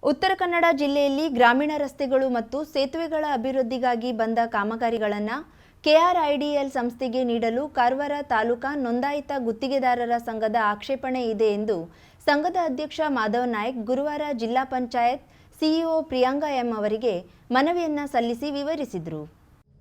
ಉತ್ತರ ಕನ್ನಡ ಜಿಲ್ಲೆಯಲ್ಲಿ ಗ್ರಾಮೀಣ ರಸ್ತೆಗಳು ಮತ್ತು ಸೇತುವೆಗಳ ಅಭಿವೃದ್ಧಿಗಾಗಿ ಬಂದ ಕಾಮಗಾರಿಗಳನ್ನು ಕೆಆರ್ಐಡಿಎಲ್ ಸಂಸ್ಥೆಗೆ ನೀಡಲು ಕಾರವಾರ ತಾಲೂಕಾ ನೋಂದಾಯಿತ ಗುತ್ತಿಗೆದಾರರ ಸಂಘದ ಆಕ್ಷೇಪಣೆ ಇದೆ ಎಂದು ಸಂಘದ ಅಧ್ಯಕ್ಷ ಮಾಧವ್ ನಾಯ್ಕ್ ಗುರುವಾರ ಜಿಲ್ಲಾ ಪಂಚಾಯತ್ ಸಿಇಒ ಪ್ರಿಯಾಂಕಾ ಎಂ ಅವರಿಗೆ ಮನವಿಯನ್ನ ಸಲ್ಲಿಸಿ ವಿವರಿಸಿದರು.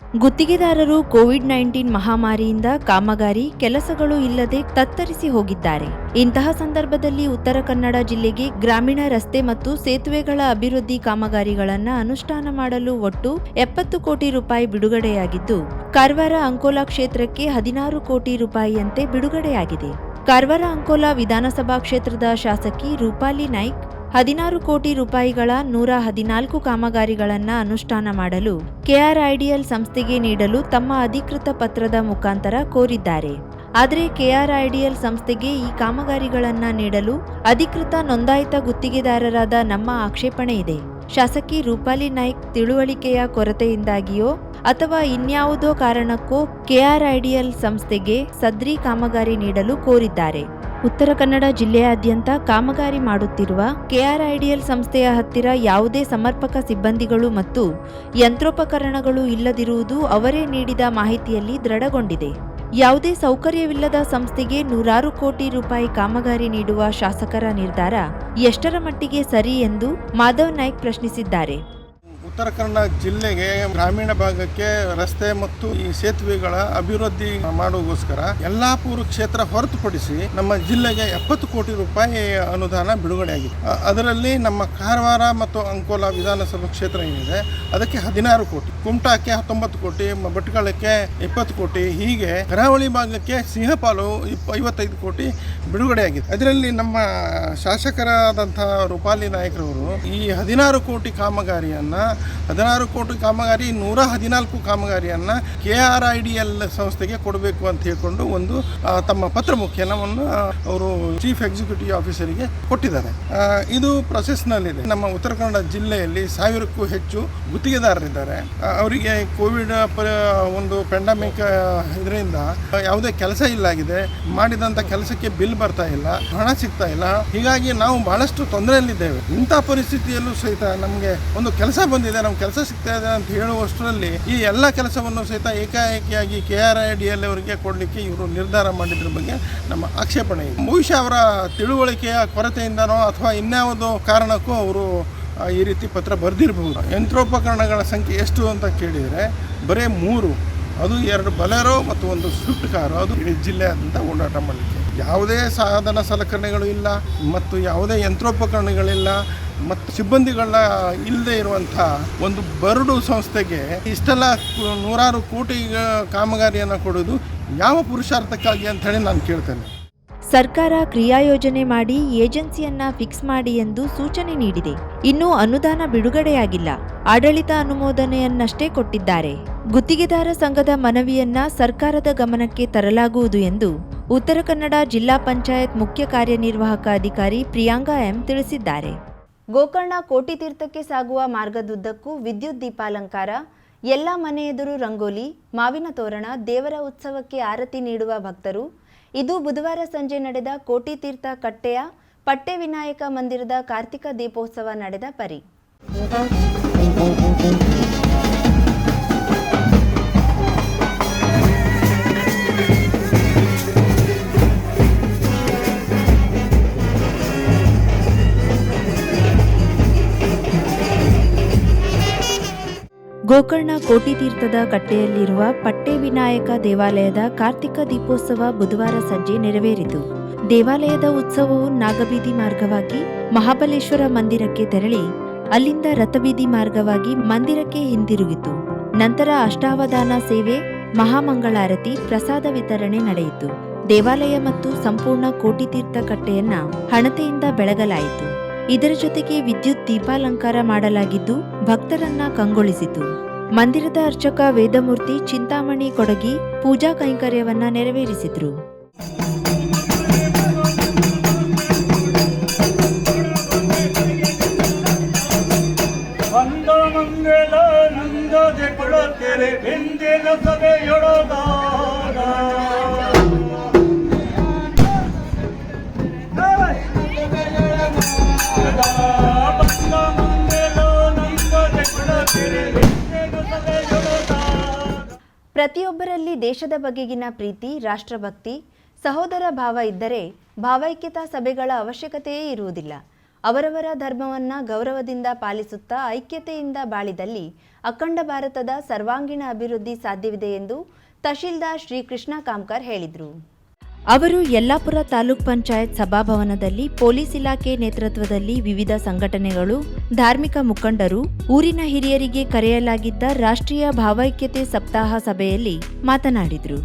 ಗುತ್ತಿಗೆದಾರರು ಕೋವಿಡ್-19 ಮಹಾಮಾರಿಯಿಂದ ಕಾಮಗಾರಿ ಕೆಲಸಗಳು ಇಲ್ಲದೆ ತತ್ತರಿಸಿ ಹೋಗಿದ್ದಾರೆ. ಇಂತಹ ಸಂದರ್ಭದಲ್ಲಿ ಉತ್ತರ ಕನ್ನಡ ಜಿಲ್ಲೆಗೆ ಗ್ರಾಮೀಣ ರಸ್ತೆ ಮತ್ತು ಸೇತುವೆಗಳ ಅಭಿವೃದ್ಧಿ ಕಾಮಗಾರಿಗಳನ್ನು ಅನುಷ್ಠಾನ ಮಾಡಲು ಒಟ್ಟು 70 ಕೋಟಿ ರೂಪಾಯಿ ಬಿಡುಗಡೆಯಾಗಿದ್ದು, ಕಾರವಾರ ಅಂಕೋಲಾ ಕ್ಷೇತ್ರಕ್ಕೆ 16 ಕೋಟಿ ರೂಪಾಯಿಯಂತೆ ಬಿಡುಗಡೆಯಾಗಿದೆ. ಕಾರವಾರ ಅಂಕೋಲಾ ವಿಧಾನಸಭಾ ಕ್ಷೇತ್ರದ ಶಾಸಕಿ ರೂಪಾಲಿ ನಾಯ್ಕ್ 16 ಕೋಟಿ ರೂಪಾಯಿಗಳ 114 ಕಾಮಗಾರಿಗಳನ್ನು ಅನುಷ್ಠಾನ ಮಾಡಲು ಕೆಆರ್ಐಡಿಎಲ್ ಸಂಸ್ಥೆಗೆ ನೀಡಲು ತಮ್ಮ ಅಧಿಕೃತ ಪತ್ರದ ಮುಖಾಂತರ ಕೋರಿದ್ದಾರೆ. ಆದರೆ ಕೆಆರ್ಐಡಿಎಲ್ ಸಂಸ್ಥೆಗೆ ಈ ಕಾಮಗಾರಿಗಳನ್ನು ನೀಡಲು ಅಧಿಕೃತ ನೋಂದಾಯಿತ ಗುತ್ತಿಗೆದಾರರಾದ ನಮ್ಮ ಆಕ್ಷೇಪಣೆ ಇದೆ. ಶಾಸಕಿ ರೂಪಾಲಿ ನಾಯ್ಕ್ ತಿಳುವಳಿಕೆಯ ಕೊರತೆಯಿಂದಾಗಿಯೋ ಅಥವಾ ಇನ್ಯಾವುದೋ ಕಾರಣಕ್ಕೋ ಕೆಆರ್ಐಡಿಎಲ್ ಸಂಸ್ಥೆಗೆ ಸದ್ರಿ ಕಾಮಗಾರಿ ನೀಡಲು ಕೋರಿದ್ದಾರೆ. ಉತ್ತರ ಕನ್ನಡ ಜಿಲ್ಲೆಯಾದ್ಯಂತ ಕಾಮಗಾರಿ ಮಾಡುತ್ತಿರುವ ಕೆಆರ್ಐಡಿಎಲ್ ಸಂಸ್ಥೆಯ ಹತ್ತಿರ ಯಾವುದೇ ಸಮರ್ಪಕ ಸಿಬ್ಬಂದಿಗಳು ಮತ್ತು ಯಂತ್ರೋಪಕರಣಗಳು ಇಲ್ಲದಿರುವುದು ಅವರೇ ನೀಡಿದ ಮಾಹಿತಿಯಲ್ಲಿ ದೃಢಗೊಂಡಿದೆ. ಯಾವುದೇ ಸೌಕರ್ಯವಿಲ್ಲದ ಸಂಸ್ಥೆಗೆ 106 ಕೋಟಿ ರೂಪಾಯಿ ಕಾಮಗಾರಿ ನೀಡುವ ಶಾಸಕರ ನಿರ್ಧಾರ ಎಷ್ಟರ ಮಟ್ಟಿಗೆ ಸರಿ ಎಂದು ಮಾಧವ್ ನಾಯ್ಕ್ ಪ್ರಶ್ನಿಸಿದ್ದಾರೆ. ಉತ್ತರ ಕನ್ನಡ ಜಿಲ್ಲೆಗೆ ಗ್ರಾಮೀಣ ಭಾಗಕ್ಕೆ ರಸ್ತೆ ಮತ್ತು ಈ ಸೇತುವೆಗಳ ಅಭಿವೃದ್ಧಿ ಮಾಡುವುದಕ್ಕೋಸ್ಕರ ಯಲ್ಲಾಪುರ ಕ್ಷೇತ್ರ ಹೊರತುಪಡಿಸಿ ನಮ್ಮ ಜಿಲ್ಲೆಗೆ 70 ಕೋಟಿ ರೂಪಾಯಿ ಅನುದಾನ ಬಿಡುಗಡೆಯಾಗಿದೆ. ಅದರಲ್ಲಿ ನಮ್ಮ ಕಾರವಾರ ಮತ್ತು ಅಂಕೋಲಾ ವಿಧಾನಸಭಾ ಕ್ಷೇತ್ರ ಏನಿದೆ ಅದಕ್ಕೆ 16 ಕೋಟಿ, ಕುಮಟಾಕ್ಕೆ 19 ಕೋಟಿ, ಭಟ್ಕಳಕ್ಕೆ 20 ಕೋಟಿ, ಹೀಗೆ ಕರಾವಳಿ ಭಾಗಕ್ಕೆ ಸಿಂಹಪಾಲು 55 ಕೋಟಿ ಬಿಡುಗಡೆಯಾಗಿದೆ. ಅದರಲ್ಲಿ ನಮ್ಮ ಶಾಸಕರಾದಂತಹ ರೂಪಾಲಿ ನಾಯ್ಕರವರು ಈ 16 ಕೋಟಿ ಕಾಮಗಾರಿಯನ್ನ 16 ಕೋಟಿ ಕಾಮಗಾರಿ 114 ಕಾಮಗಾರಿಯನ್ನು ಕೆಆರ್ಐಡಿಎಲ್ ಸಂಸ್ಥೆಗೆ ಕೊಡಬೇಕು ಅಂತ ಹೇಳಿಕೊಂಡು ಒಂದು ತಮ್ಮ ಪತ್ರ ಮುಖೇನವನ್ನು ಅವರು ಚೀಫ್ ಎಕ್ಸಿಕ್ಯೂಟಿವ್ ಆಫೀಸರಿಗೆ ಕೊಟ್ಟಿದ್ದಾರೆ. ಇದು ಪ್ರೊಸೆಸ್ನಲ್ಲಿದೆ. ನಮ್ಮ ಉತ್ತರ ಕನ್ನಡ ಜಿಲ್ಲೆಯಲ್ಲಿ 1000ಕ್ಕೂ ಹೆಚ್ಚು ಗುತ್ತಿಗೆದಾರರಿದ್ದಾರೆ. ಅವರಿಗೆ ಕೋವಿಡ್ ಒಂದು ಪ್ಯಾಂಡಮಿಕ್ ಇದರಿಂದ ಯಾವುದೇ ಕೆಲಸ ಇಲ್ಲಾಗಿದೆ, ಮಾಡಿದಂಥ ಕೆಲಸಕ್ಕೆ ಬಿಲ್ ಬರ್ತಾ ಇಲ್ಲ, ಹಣ ಸಿಗ್ತಾ ಇಲ್ಲ. ಹೀಗಾಗಿ ನಾವು ಬಹಳಷ್ಟು ತೊಂದರೆಯಲ್ಲಿದ್ದೇವೆ. ಇಂಥ ಪರಿಸ್ಥಿತಿಯಲ್ಲೂ ಸಹಿತ ನಮಗೆ ಒಂದು ಕೆಲಸ ಬಂದಿದೆ, ನಮ್ಮ ಕೆಲಸ ಸಿಗ್ತಾ ಇದೆ ಅಂತ ಹೇಳುವಷ್ಟರಲ್ಲಿ ಈ ಎಲ್ಲ ಕೆಲಸವನ್ನು ಸಹಿತ ಏಕಾಏಕಿಯಾಗಿ ಕೆಆರ್ಐಡಿಎಲ್ ಅವರಿಗೆ ಕೊಡಲಿಕ್ಕೆ ಇವರು ನಿರ್ಧಾರ ಮಾಡಿದ್ರ ಬಗ್ಗೆ ನಮ್ಮ ಆಕ್ಷೇಪಣೆ ಇದೆ. ಬಹುಶಃ ಅವರ ತಿಳುವಳಿಕೆಯ ಕೊರತೆಯಿಂದನೋ ಅಥವಾ ಇನ್ಯಾವುದೋ ಕಾರಣಕ್ಕೂ ಅವರು ಈ ರೀತಿ ಪತ್ರ ಬರೆದಿರಬಹುದು. ಯಂತ್ರೋಪಕರಣಗಳ ಸಂಖ್ಯೆ ಎಷ್ಟು ಅಂತ ಕೇಳಿದರೆ ಬರೀ 3, ಅದು 2 ಬಲೆರೋ ಮತ್ತು 1 ಸ್ವಿಫ್ಟ್ ಕಾರು, ಅದು ಇಡೀ ಜಿಲ್ಲೆಯಾದ್ಯಂತ ಓಡಾಟ ಮಾಡಲಿಕ್ಕೆ ಯಾವುದೇ ಸಾಧನ ಸಲಕರಣೆಗಳು ಇಲ್ಲ ಮತ್ತು ಯಾವುದೇ ಯಂತ್ರೋಪಕರಣಗಳಿಲ್ಲ ಮತ್ತು ಸಿಬ್ಬಂದಿಗಳ ಇಲ್ಲದೆ ಇರುವಂಥ ಒಂದು ಬರಡು ಸಂಸ್ಥೆಗೆ ಇಷ್ಟೆಲ್ಲ 106 ಕೋಟಿ ಕಾಮಗಾರಿಯನ್ನು ಕೊಡೋದು ಯಾವ ಪುರುಷಾರ್ಥಕ್ಕಾಗಿ ಅಂತ ಹೇಳಿ ನಾನು ಕೇಳ್ತೇನೆ. ಸರ್ಕಾರ ಕ್ರಿಯಾಯೋಜನೆ ಮಾಡಿ ಏಜೆನ್ಸಿಯನ್ನ ಫಿಕ್ಸ್ ಮಾಡಿ ಎಂದು ಸೂಚನೆ ನೀಡಿದೆ. ಇನ್ನೂ ಅನುದಾನ ಬಿಡುಗಡೆಯಾಗಿಲ್ಲ. ಆಡಳಿತ ಅನುಮೋದನೆಯನ್ನಷ್ಟೇ ಕೊಟ್ಟಿದ್ದಾರೆ. ಗುತ್ತಿಗೆದಾರ ಸಂಘದ ಮನವಿಯನ್ನ ಸರ್ಕಾರದ ಗಮನಕ್ಕೆ ತರಲಾಗುವುದು ಎಂದು ಉತ್ತರ ಕನ್ನಡ ಜಿಲ್ಲಾ ಪಂಚಾಯತ್ ಮುಖ್ಯ ಕಾರ್ಯನಿರ್ವಾಹಕ ಅಧಿಕಾರಿ ಪ್ರಿಯಾಂಕಾ ಎಂ ತಿಳಿಸಿದ್ದಾರೆ. ಗೋಕರ್ಣ ಕೋಟಿ ತೀರ್ಥಕ್ಕೆ ಸಾಗುವ ಮಾರ್ಗದುದ್ದಕ್ಕೂ ವಿದ್ಯುತ್ ದೀಪಾಲಂಕಾರ, ಎಲ್ಲ ಮನೆ ಎದುರು ರಂಗೋಲಿ, ಮಾವಿನ ತೋರಣ, ದೇವರ ಉತ್ಸವಕ್ಕೆ ಆರತಿ ನೀಡುವ ಭಕ್ತರು. ಇದು ಬುಧವಾರ ಸಂಜೆ ನಡೆದ ಕೋಟಿ ತೀರ್ಥ ಕಟ್ಟೆಯ ಪಟ್ಟೆ ವಿನಾಯಕ ಮಂದಿರದ ಕಾರ್ತಿಕ ದೀಪೋತ್ಸವ ನಡೆದ ಪರಿ. ಗೋಕರ್ಣ ಕೋಟಿ ತೀರ್ಥದ ಕಟ್ಟೆಯಲ್ಲಿರುವ ಪಟ್ಟೆ ವಿನಾಯಕ ದೇವಾಲಯದ ಕಾರ್ತಿಕ ದೀಪೋತ್ಸವ ಬುಧವಾರ ಸಂಜೆ ನೆರವೇರಿತು. ದೇವಾಲಯದ ಉತ್ಸವವು ನಾಗಬೀದಿ ಮಾರ್ಗವಾಗಿ ಮಹಾಬಲೇಶ್ವರ ಮಂದಿರಕ್ಕೆ ತೆರಳಿ ಅಲ್ಲಿಂದ ರಥಬೀದಿ ಮಾರ್ಗವಾಗಿ ಮಂದಿರಕ್ಕೆ ಹಿಂದಿರುಗಿತು. ನಂತರ ಅಷ್ಟಾವಧಾನ ಸೇವೆ, ಮಹಾಮಂಗಳಾರತಿ, ಪ್ರಸಾದ ವಿತರಣೆ ನಡೆಯಿತು. ದೇವಾಲಯ ಮತ್ತು ಸಂಪೂರ್ಣ ಕೋಟಿ ತೀರ್ಥ ಕಟ್ಟೆಯನ್ನ ಹಣತೆಯಿಂದ ಬೆಳಗಲಾಯಿತು. ಇದರ ಜೊತೆಗೆ ವಿದ್ಯುತ್ ದೀಪಾಲಂಕಾರ ಮಾಡಲಾಗಿದ್ದು ಭಕ್ತರನ್ನ ಕಂಗೊಳಿಸಿತು. ಮಂದಿರದ ಅರ್ಚಕ ವೇದಮೂರ್ತಿ ಚಿಂತಾಮಣಿ ಕೊಡಗಿ ಪೂಜಾ ಕೈಂಕರ್ಯವನ್ನ ನೆರವೇರಿಸಿದ್ರು. Bye. ಪ್ರತಿಯೊಬ್ಬರಲ್ಲಿ ದೇಶದ ಬಗೆಗಿನ ಪ್ರೀತಿ, ರಾಷ್ಟ್ರಭಕ್ತಿ, ಸಹೋದರ ಭಾವ ಇದ್ದರೆ ಭಾವೈಕ್ಯತಾ ಸಭೆಗಳ ಅವಶ್ಯಕತೆಯೇ ಇರುವುದಿಲ್ಲ. ಅವರವರ ಧರ್ಮವನ್ನು ಗೌರವದಿಂದ ಪಾಲಿಸುತ್ತಾ ಐಕ್ಯತೆಯಿಂದ ಬಾಳಿದಲ್ಲಿ ಅಖಂಡ ಭಾರತದ ಸರ್ವಾಂಗೀಣ ಅಭಿವೃದ್ಧಿ ಸಾಧ್ಯವಿದೆ ಎಂದು ತಹಶೀಲ್ದಾರ್ ಶ್ರೀ ಕೃಷ್ಣ ಕಾಮ್ಕರ್ ಹೇಳಿದರು. ಅವರು ಯಲ್ಲಾಪುರ ತಾಲೂಕ್ ಪಂಚಾಯತ್ ಸಭಾಭವನದಲ್ಲಿ ಪೊಲೀಸ್ ಇಲಾಖೆ ನೇತೃತ್ವದಲ್ಲಿ ವಿವಿಧ ಸಂಘಟನೆಗಳು, ಧಾರ್ಮಿಕ ಮುಖಂಡರು, ಊರಿನ ಹಿರಿಯರಿಗೆ ಕರೆಯಲಾಗಿದ್ದ ರಾಷ್ಟ್ರೀಯ ಭಾವೈಕ್ಯತೆ ಸಪ್ತಾಹ ಸಭೆಯಲ್ಲಿ ಮಾತನಾಡಿದರು.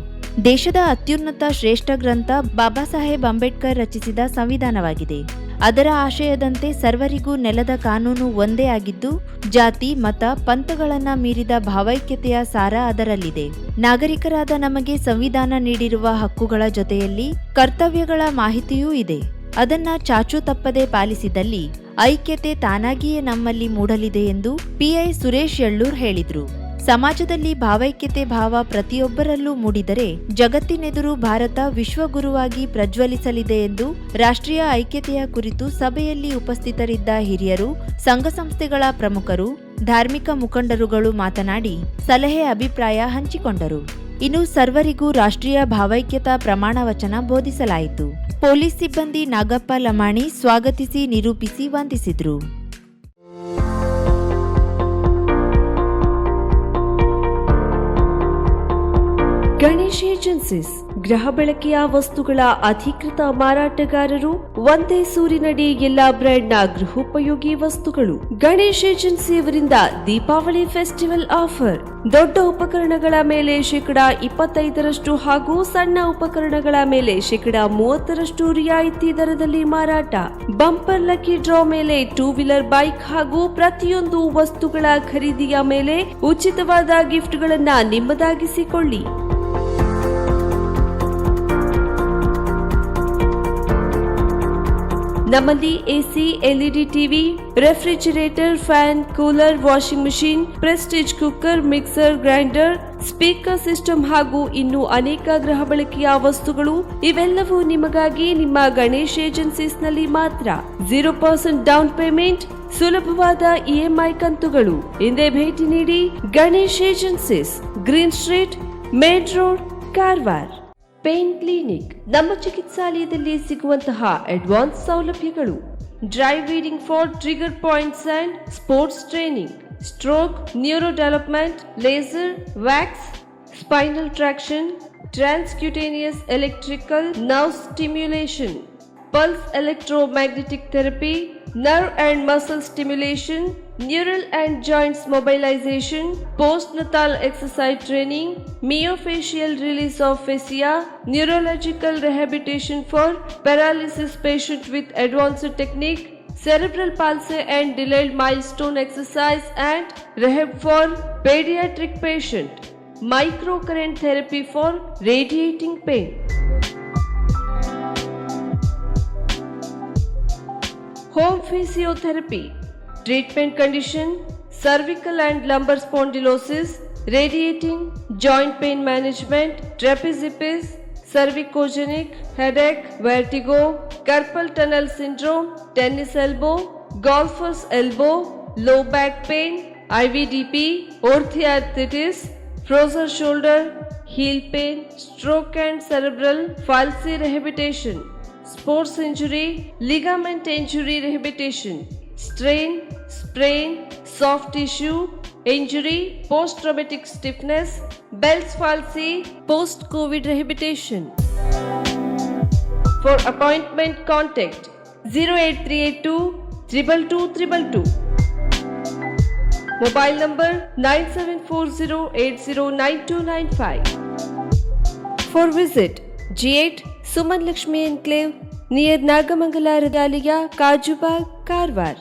ದೇಶದ ಅತ್ಯುನ್ನತ ಶ್ರೇಷ್ಠ ಗ್ರಂಥ ಬಾಬಾ ಸಾಹೇಬ್ ಅಂಬೇಡ್ಕರ್ ರಚಿಸಿದ ಸಂವಿಧಾನವಾಗಿದೆ. ಅದರ ಆಶಯದಂತೆ ಸರ್ವರಿಗೂ ನೆಲದ ಕಾನೂನು ಒಂದೇ ಆಗಿದ್ದು, ಜಾತಿ, ಮತ, ಪಂಥಗಳನ್ನು ಮೀರಿದ ಭಾವೈಕ್ಯತೆಯ ಸಾರ ಅದರಲ್ಲಿದೆ. ನಾಗರಿಕರಾದ ನಮಗೆ ಸಂವಿಧಾನ ನೀಡಿರುವ ಹಕ್ಕುಗಳ ಜೊತೆಯಲ್ಲಿ ಕರ್ತವ್ಯಗಳ ಮಾಹಿತಿಯೂ ಇದೆ. ಅದನ್ನ ಚಾಚೂ ತಪ್ಪದೆ ಪಾಲಿಸಿದಲ್ಲಿ ಐಕ್ಯತೆ ತಾನಾಗಿಯೇ ನಮ್ಮಲ್ಲಿ ಮೂಡಲಿದೆ ಎಂದು ಪಿಐ ಸುರೇಶ್ ಯಳ್ಳೂರ್ ಹೇಳಿದರು. ಸಮಾಜದಲ್ಲಿ ಭಾವೈಕ್ಯತೆ ಭಾವ ಪ್ರತಿಯೊಬ್ಬರಲ್ಲೂ ಮೂಡಿದರೆ ಜಗತ್ತಿನೆದುರು ಭಾರತ ವಿಶ್ವಗುರುವಾಗಿ ಪ್ರಜ್ವಲಿಸಲಿದೆ ಎಂದು ರಾಷ್ಟ್ರೀಯ ಐಕ್ಯತೆಯ ಕುರಿತು ಸಭೆಯಲ್ಲಿ ಉಪಸ್ಥಿತರಿದ್ದ ಹಿರಿಯರು, ಸಂಘ ಸಂಸ್ಥೆಗಳ ಪ್ರಮುಖರು, ಧಾರ್ಮಿಕ ಮುಖಂಡರುಗಳು ಮಾತನಾಡಿ ಸಲಹೆ, ಅಭಿಪ್ರಾಯ ಹಂಚಿಕೊಂಡರು. ಇನ್ನು ಸರ್ವರಿಗೂ ರಾಷ್ಟ್ರೀಯ ಭಾವೈಕ್ಯತಾ ಪ್ರಮಾಣ ವಚನ ಬೋಧಿಸಲಾಯಿತು. ಪೊಲೀಸ್ ಸಿಬ್ಬಂದಿ ನಾಗಪ್ಪ ಲಮಾಣಿ ಸ್ವಾಗತಿಸಿ, ನಿರೂಪಿಸಿ ವಂದಿಸಿದರು. ಗಣೇಶ್ ಏಜೆನ್ಸೀಸ್ ಗೃಹ ಬಳಕೆಯ ವಸ್ತುಗಳ ಅಧಿಕೃತ ಮಾರಾಟಗಾರರು. ಒಂದೇ ಸೂರಿನಡಿ ಎಲ್ಲಾ ಬ್ರ್ಯಾಂಡ್ನ ಗೃಹೋಪಯೋಗಿ ವಸ್ತುಗಳು. ಗಣೇಶ್ ಏಜೆನ್ಸಿಯವರಿಂದ ದೀಪಾವಳಿ ಫೆಸ್ಟಿವಲ್ ಆಫರ್. ದೊಡ್ಡ ಉಪಕರಣಗಳ ಮೇಲೆ 25% ಹಾಗೂ ಸಣ್ಣ ಉಪಕರಣಗಳ ಮೇಲೆ 30% ರಿಯಾಯಿತಿ ದರದಲ್ಲಿ ಮಾರಾಟ. ಬಂಪರ್ ಲಕ್ಕಿ ಡ್ರಾ ಮೇಲೆ 2 ವೀಲರ್ ಬೈಕ್ ಹಾಗೂ ಪ್ರತಿಯೊಂದು ವಸ್ತುಗಳ ಖರೀದಿಯ ಮೇಲೆ ಉಚಿತವಾದ ಗಿಫ್ಟ್ಗಳನ್ನ ನಿಮ್ಮದಾಗಿಸಿಕೊಳ್ಳಿ. ನಮ್ಮಲ್ಲಿ AC, LED TV, refrigerator, fan, cooler, washing machine, Prestige cooker, mixer, grinder, speaker system ಹಾಗೂ ಇನ್ನೂ ಅನೇಕ ಗೃಹ ಬಳಕೆಯ ವಸ್ತುಗಳು. ಇವೆಲ್ಲವೂ ನಿಮಗಾಗಿ ನಿಮ್ಮ ಗಣೇಶ್ ಏಜೆನ್ಸೀಸ್ ನಲ್ಲಿ ಮಾತ್ರ. 0% ಡೌನ್ ಪೇಮೆಂಟ್, ಸುಲಭವಾದ ಇಎಂಐ ಕಂತುಗಳು. ಹಿಂದೆ ಭೇಟಿ ನೀಡಿ. Ganesh agencies, green street, main road, Karwar. Pain clinic. ನಮ್ಮ ಚಿಕಿತ್ಸಾಲಯದಲ್ಲಿ ಸಿಗುವಂತಹ ಅಡ್ವಾನ್ಸ್ ಸೌಲಭ್ಯಗಳು: dry reading for trigger points and sports training, stroke, neuro development, laser, wax, spinal traction, transcutaneous electrical nerve stimulation, pulse electromagnetic therapy, nerve and muscle stimulation, neural and joints mobilization, postnatal exercise training, myofascial release of fascia, neurological rehabilitation for paralysis patient with advanced technique, cerebral palsy and delayed milestone exercise and rehab for pediatric patient, microcurrent therapy for radiating pain. Home physiotherapy, treatment condition, cervical and lumbar spondylosis, radiating, joint pain management, trapeziepis, cervicogenic, headache, vertigo, carpal tunnel syndrome, tennis elbow, golfer's elbow, low back pain, IVDP, orthoarthritis, frozen shoulder, heel pain, stroke and cerebral palsy rehabilitation, sports injury, ligament injury rehabilitation, strain, sprain, soft tissue injury, post-traumatic stiffness, Bell's palsy, post-COVID rehabilitation. For appointment, contact 08382 22222. Mobile number 9740809295. For visit G8 Suman Lakshmi Enclave near Nagamangala Regalia, Kajubag, Karwar.